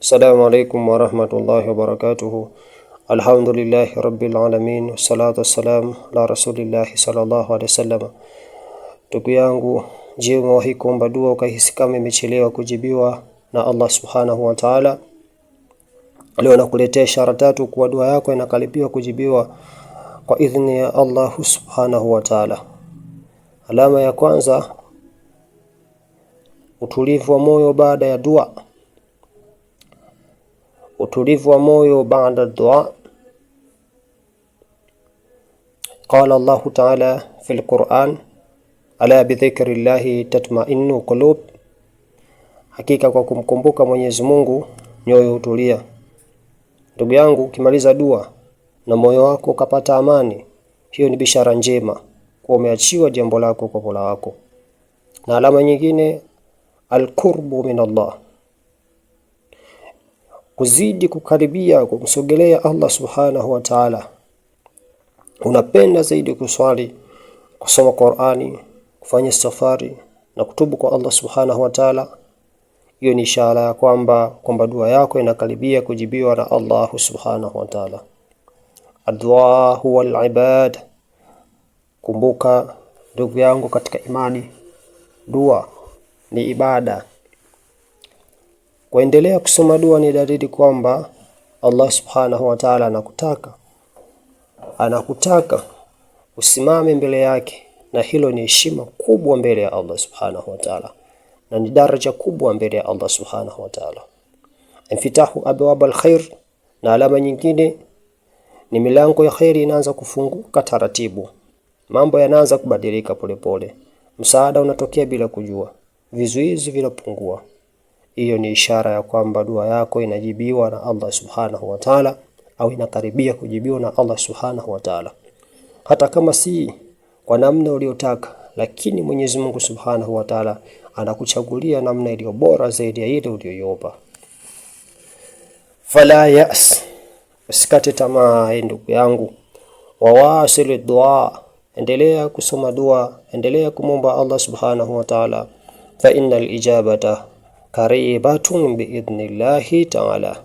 Assalamu alaikum warahmatullahi wabarakatuhu. Alhamdulillahi rabbil alamin, wassalatu wassalamu ala rasulillahi sallallahu alaihi wasallam. Ndugu yangu, je, umewahi kuomba dua ukahisi kama imechelewa kujibiwa na Allah subhanahu wa ta'ala? Leo nakuletea ishara tatu kwa dua yako inakaribiwa kujibiwa kwa idhini ya Allah subhanahu wa ta'ala. Alama ya kwanza, utulivu wa moyo baada ya dua. utulivu wa moyo baada dua. Qala Allah ta'ala fil Qur'an, ala bidhikrillahi tatma'innu qulub, hakika kwa kumkumbuka Mwenyezi Mungu nyoyo hutulia. Ndugu yangu, ukimaliza dua na moyo wako ukapata amani, hiyo ni bishara njema kwa umeachiwa jambo lako kwa Mola wako. Na alama nyingine, alqurbu min Allah, kuzidi kukaribia kumsogelea Allah subhanahu wa ta'ala. Unapenda zaidi kuswali, kusoma Qur'ani, kufanya safari na kutubu kwa Allah subhanahu wa ta'ala. Hiyo ni ishara ya kwamba dua yako inakaribia kujibiwa na Allah subhanahu wa ta'ala. Adwa huwa al-ibad. Kumbuka ndugu yangu katika imani, dua ni ibada. Kuendelea kusoma dua ni dalili kwamba Allah subhanahu wa ta'ala anakutaka usimame mbele yake, na hilo ni heshima kubwa mbele ya Allah subhanahu wa ta'ala, na ni daraja kubwa mbele ya Allah subhanahu wa ta'ala. Infitahu abwab alkhair, na alama nyingine ni milango ya khairi inaanza kufunguka taratibu. Mambo yanaanza kubadilika polepole. Msaada unatokea bila kujua. Vizuizi vinapungua. Hiyo ni ishara ya kwamba dua yako inajibiwa na Allah subhanahu wa ta'ala, au inakaribia kujibiwa na Allah subhanahu wa ta'ala. Hata kama si kwa namna uliyotaka, lakini Mwenyezi Mungu subhanahu wa ta'ala anakuchagulia namna iliyo bora zaidi ya ile uliyoiomba. Fala yas, usikate tamaa ndugu yangu. Wawasil dua, endelea kusoma dua, endelea kumomba Allah subhanahu wa ta'ala. Fa innal ijabata karibatun biidhnillahi ta'ala,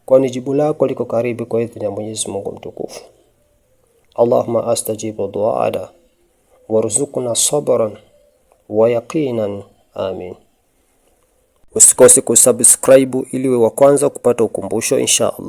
kwani jibu lako liko karibu kwa idhini ya Mwenyezi Mungu mtukufu. Allahumma astajibu du'ana warzuqna sabran wa yaqinan. Amin. Usikose kusubscribe ili uwe wa kwanza kupata ukumbusho inshallah.